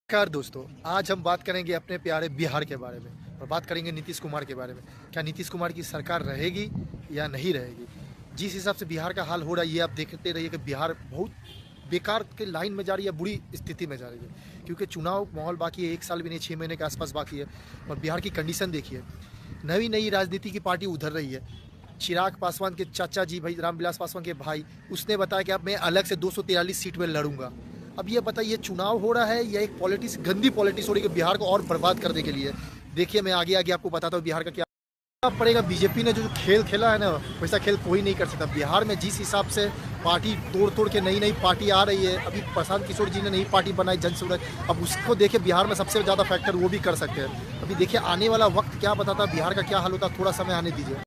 नमस्कार दोस्तों, आज हम बात करेंगे अपने प्यारे बिहार के बारे में और बात करेंगे नीतीश कुमार के बारे में। क्या नीतीश कुमार की सरकार रहेगी या नहीं रहेगी? जिस हिसाब से बिहार का हाल हो रहा है, ये आप देखते रहिए कि बिहार बहुत बेकार के लाइन में जा रही है, बुरी स्थिति में जा रही है। क्योंकि चुनाव माहौल बाकी है, 1 साल भी नहीं, 6 महीने के आसपास बाकी है और बिहार की कंडीशन देखिए। नई-नई राजनीति की पार्टी उधर रही है। चिराग पासवान के चाचा जी भाई रामविलास पासवान के भाई, उसने बताया कि अब मैं अलग से 243 सीट में लड़ूंगा। अब ये बताइए, चुनाव हो रहा है या एक पॉलिटिक्स, गंदी पॉलिटिक्स हो रही है बिहार को और बर्बाद करने के लिए। देखिए, मैं आगे आगे आपको बताता हूँ बिहार का क्या पड़ेगा। बीजेपी ने जो खेल खेला है ना, वैसा खेल कोई नहीं कर सकता। बिहार में जिस हिसाब से पार्टी तोड़ तोड़ के नई नई पार्टी आ रही है, अभी प्रशांत किशोर जी ने नई पार्टी बनाई जन सूरज, अब उसको देखिए बिहार में सबसे ज़्यादा फैक्टर वो भी कर सकते हैं। अभी देखिए आने वाला वक्त क्या बताता, बिहार का क्या हाल होता, थोड़ा समय आने दीजिए।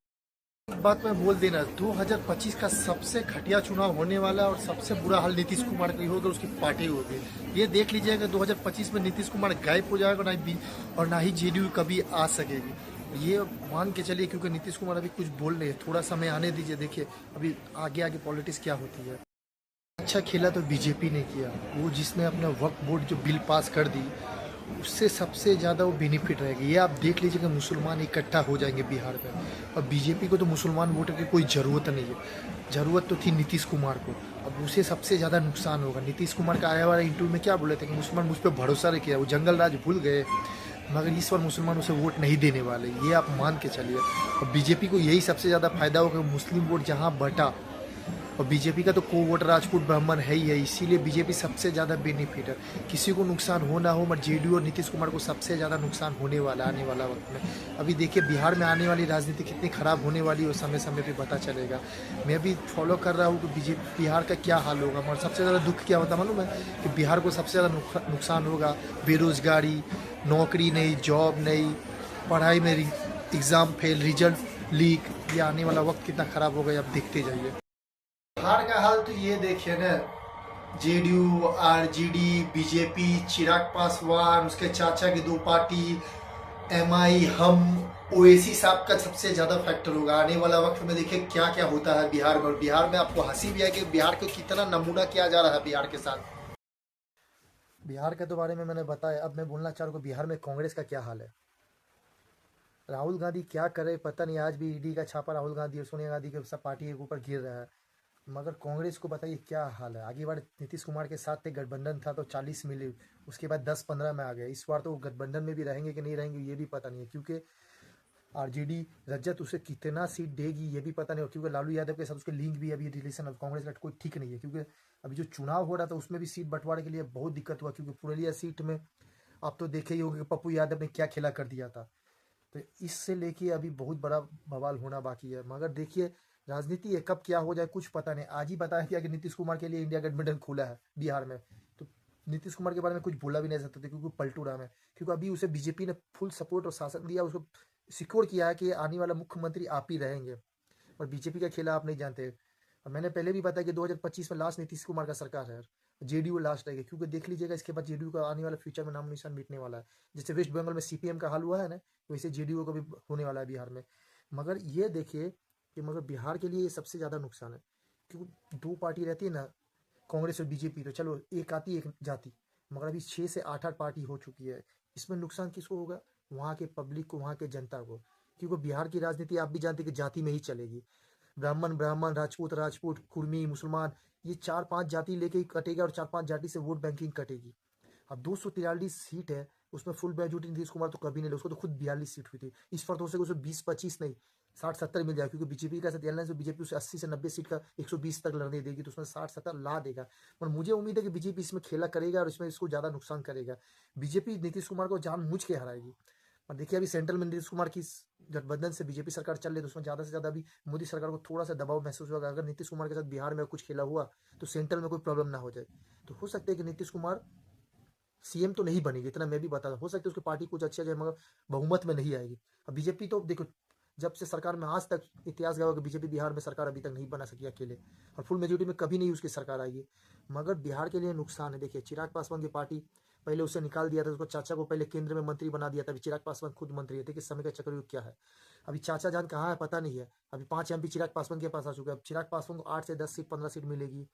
बात मैं बोल देना, 2025 का सबसे घटिया चुनाव होने वाला है और सबसे बुरा हाल नीतीश कुमार का ही होगा, उसकी पार्टी होगी। ये देख लीजिएगा, 2025 में नीतीश कुमार गायब हो जाएगा और ना ही जेडीयू कभी आ सकेगी। ये मान के चलिए, क्योंकि नीतीश कुमार अभी कुछ बोल रहे हैं, थोड़ा समय आने दीजिए। देखिए अभी आगे आगे पॉलिटिक्स क्या होती है। अच्छा खेला तो बीजेपी ने किया, वो जिसने अपना वक्फ बोर्ड जो बिल पास कर दी, उससे सबसे ज़्यादा वो बेनिफिट रहेगी। ये आप देख लीजिए कि मुसलमान इकट्ठा हो जाएंगे बिहार में। और बीजेपी को तो मुसलमान वोटर की कोई ज़रूरत नहीं है, ज़रूरत तो थी नीतीश कुमार को। अब उसे सबसे ज़्यादा नुकसान होगा। नीतीश कुमार का आया वाला इंटरव्यू में क्या बोले थे कि मुसलमान मुझ पर भरोसा नहीं किया, वो जंगल राज भूल गए, मगर इस बार मुसलमान उसे वोट नहीं देने वाले, ये आप मान के चलिए। और बीजेपी को यही सबसे ज़्यादा फायदा होगा, मुस्लिम वोट जहाँ बटा, और बीजेपी का तो को वोट राजपूत ब्राह्मण है ही है, इसीलिए बीजेपी सबसे ज़्यादा बेनिफिट है। किसी को नुकसान हो ना हो, मगर जेडीयू और नीतीश कुमार को सबसे ज़्यादा नुकसान होने वाला आने वाला वक्त में। अभी देखिए बिहार में आने वाली राजनीति कितनी ख़राब होने वाली है, समय समय पे पता चलेगा। मैं भी फॉलो कर रहा हूँ कि बीजेपी बिहार का क्या हाल होगा। मगर सबसे ज़्यादा दुख क्या होता मालूम है कि बिहार को सबसे ज़्यादा नुकसान होगा, बेरोज़गारी, नौकरी नहीं, जॉब नहीं, पढ़ाई में एग्ज़ाम फेल, रिजल्ट लीक। ये आने वाला वक्त कितना ख़राब होगा, आप देखते जाइए। बिहार का हाल तो ये देखिए ना, JDU, RJD, BJP, Chirag Paswan, उसके चाचा की 2 पार्टी, एमआई, हम, ओवैसी साहब का सबसे ज़्यादा फैक्टर होगा आने वाला वक्त में। देखिए क्या क्या होता है बिहार में। और बिहार में आपको हंसी भी है कि बिहार को कितना नमूना किया जा रहा है बिहार के साथ। बिहार के तो बारे में मैंने बताया, अब मैं बोलना चाह रहा हूँ कि बिहार में कांग्रेस का क्या हाल है। राहुल गांधी क्या करे पता नहीं, आज भी ईडी का छापा राहुल गांधी और सोनिया गांधी के सब पार्टी के ऊपर गिर रहा है। मगर कांग्रेस को बताइए क्या हाल है। आगे बार नीतीश कुमार के साथ थे, गठबंधन था तो 40 मिले, उसके बाद 10-15 में आ गए। इस बार तो गठबंधन में भी रहेंगे कि नहीं रहेंगे ये भी पता नहीं है, क्योंकि आरजेडी रजत उसे कितना सीट देगी ये भी पता नहीं। और क्योंकि लालू यादव के साथ उसके लिंक भी, अभी रिलेशन अब कांग्रेस का कोई ठीक नहीं है। क्योंकि अभी जो चुनाव हो रहा था उसमें भी सीट बंटवारे के लिए बहुत दिक्कत हुआ, क्योंकि पुरुलिया सीट में आप तो देखे ही होंगे कि पप्पू यादव ने क्या खेला कर दिया था। तो इससे लेके अभी बहुत बड़ा बवाल होना बाकी है। मगर देखिए राजनीति है, कब क्या हो जाए कुछ पता नहीं। आज ही बताया गया कि नीतीश कुमार के लिए इंडिया गठबंधन खुला है बिहार में, तो नीतीश कुमार के बारे में कुछ बोला भी नहीं सकते थे, क्योंकि पलटू राम है। क्योंकि अभी उसे बीजेपी ने फुल सपोर्ट और शासन दिया, उसको सिक्योर किया है कि आने वाला मुख्यमंत्री आप ही रहेंगे। और बीजेपी का खेला आप नहीं जानते। और मैंने पहले भी बताया कि 2025 में लास्ट नीतीश कुमार का सरकार है, जेडीयू लास्ट रहेगी। क्योंकि देख लीजिएगा इसके बाद जेडीयू का आने वाला फ्यूचर में नाम निशान मिटने वाला है। जैसे वेस्ट बंगाल में सीपीएम का हाल हुआ है ना, वैसे जेडीयू को भी होने वाला है बिहार में। मगर ये देखिए कि मगर बिहार के लिए ये सबसे ज़्यादा नुकसान है, क्योंकि 2 पार्टी रहती है ना, कांग्रेस और बीजेपी, तो चलो एक आती एक जाती। मगर अभी 6 से 8 पार्टी हो चुकी है। इसमें नुकसान किसको होगा? वहाँ के पब्लिक को, वहाँ के जनता को। क्योंकि बिहार की राजनीति आप भी जानते हैं कि जाति में ही चलेगी। ब्राह्मण ब्राह्मण, राजपूत राजपूत, कुर्मी मुसलमान, ये 4-5 जाति लेके ही कटेगा और 4-5 जाति से वोट बैंकिंग कटेगी। अब 243 सीट है, उसमें फुल मेजोरिटी नीतीश कुमार तो कभी नहीं ले, उसको तो खुद 42 सीट हुई थी। इस बार तो हो सके उसे 20-25 नहीं, 60-70 मिल जाए, क्योंकि बीजेपी का साथ एलायंस में बीजेपी उसे 80 से 90 सीट का 120 तक लड़ने देगी, तो उसमें 60-70 ला देगा। पर मुझे उम्मीद है कि बीजेपी इसमें खेला करेगा और इसमें इसको ज़्यादा नुकसान करेगा। बीजेपी नीतीश कुमार को जानबूझ के हराएगी। और देखिए अभी सेंट्रल में नीतीश कुमार की गठबंधन से बीजेपी सरकार चल रही है, तो उसमें ज़्यादा से ज़्यादा अभी मोदी सरकार को थोड़ा सा दबाव महसूस होगा। अगर नीतीश कुमार के साथ बिहार में कुछ खेला हुआ तो सेंट्रल में कोई प्रॉब्लम ना हो जाए। तो हो सकता है कि नीतीश कुमार सीएम तो नहीं बनेगी, इतना मैं भी बता रहा हूँ। हो सकता है उसकी पार्टी कुछ अच्छी आ जाए, मगर बहुमत में नहीं आएगी। अब बीजेपी तो देखो, जब से सरकार में आज तक इतिहास गया होगा, बीजेपी बिहार में सरकार अभी तक नहीं बना सकी अकेले, और फुल मेजोरिटी में कभी नहीं उसकी सरकार आएगी। मगर बिहार के लिए नुकसान है। देखिए चिराग पासवान की पार्टी, पहले उसे निकाल दिया था, उसको चाचा को पहले केंद्र में मंत्री बना दिया था। अभी चिराग पासवान खुद मंत्री है। देखिए समय का चक्रव्यूह क्या है। अभी चाचा जान कहाँ है पता नहीं है। अभी 5 एमपी चिराग पासवान के पास आ चुके हैं। अब चिराग पासवान को 8 से 10 सीट 15 सीट मिलेगी।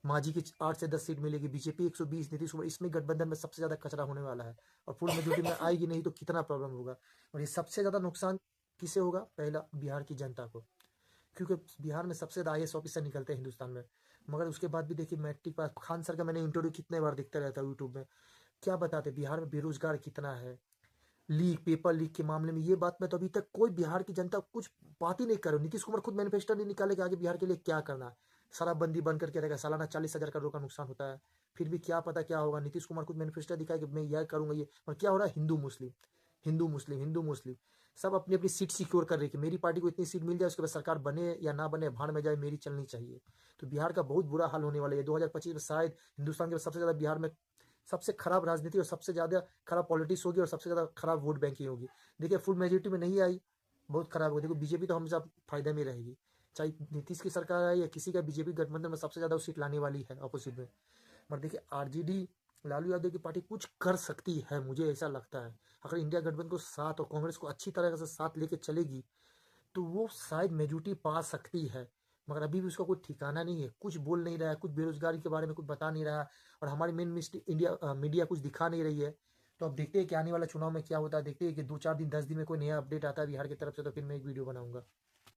मांझी की 8 से 10 सीट मिलेगी, बीजेपी 120, नीतीश कुमार, इसमें गठबंधन में सबसे ज़्यादा कचरा होने वाला है। और फुल मेजोरिटी में आएगी नहीं तो कितना प्रॉब्लम होगा। और ये सबसे ज़्यादा नुकसान किसे होगा? पहला बिहार की जनता को, क्योंकि बिहार में सबसे ज़्यादा IAS ऑफिसर निकलते हैं हिंदुस्तान में। मगर उसके बाद भी देखिए मैट्रिक पास खान सर का मैंने इंटरव्यू कितने बार देखता रहता हूँ यूट्यूब में, क्या बताते बिहार में बेरोजगार कितना है, लीक पेपर लीक के मामले में। ये बात में तो अभी तक कोई बिहार की जनता कुछ बात ही नहीं कर रही। नीतीश कुमार खुद मैनिफेस्टो नहीं निकाले कि आगे बिहार के लिए क्या करना है। शराबबंदी बंद करके रहेगा, सालाना 40,000 करोड़ का नुकसान होता है, फिर भी क्या पता क्या होगा। नीतीश कुमार खुद मैनिफेस्टो दिखाए कि मैं यह करूंगा ये, और क्या हो रहा है? हिंदू मुस्लिम, हिंदू मुस्लिम, हिंदू मुस्लिम, सब अपनी अपनी सीट सिक्योर कर रही है कि मेरी पार्टी को इतनी सीट मिल जाए, उसके बाद सरकार बने या ना बने, भाड़ में जाए, मेरी चलनी चाहिए। तो बिहार का बहुत बुरा हाल होने वाला है 2025 में। शायद हिंदुस्तान के सबसे ज़्यादा बिहार में सबसे खराब राजनीति और सबसे ज़्यादा खराब पॉलिटिक्स होगी और सबसे ज़्यादा खराब वोट बैंकिंग होगी। देखिए फुल मेजोरिटी में नहीं आई, बहुत खराब होगी। देखो बीजेपी तो हमेशा फायदे में रहेगी, चाहे नीतीश की सरकार आए या किसी का, बीजेपी गठबंधन में सबसे ज़्यादा सीट लाने वाली है अपोजिट में। मगर देखिए आरजेडी, लालू यादव की पार्टी कुछ कर सकती है, मुझे ऐसा लगता है। अगर इंडिया गठबंधन को साथ और कांग्रेस को अच्छी तरह से साथ लेके चलेगी तो वो शायद मेजोरिटी पा सकती है। मगर अभी भी उसका कोई ठिकाना नहीं है, कुछ बोल नहीं रहा है, कुछ बेरोजगारी के बारे में कुछ बता नहीं रहा है, और हमारी मेन इंडिया मीडिया कुछ दिखा नहीं रही है। तो अब देखते हैं कि आने वाला चुनाव में क्या होता है। देखते हैं कि 2-4 दिन 10 दिन में कोई नया अपडेट आता है बिहार की तरफ से, तो फिर मैं एक वीडियो बनाऊंगा।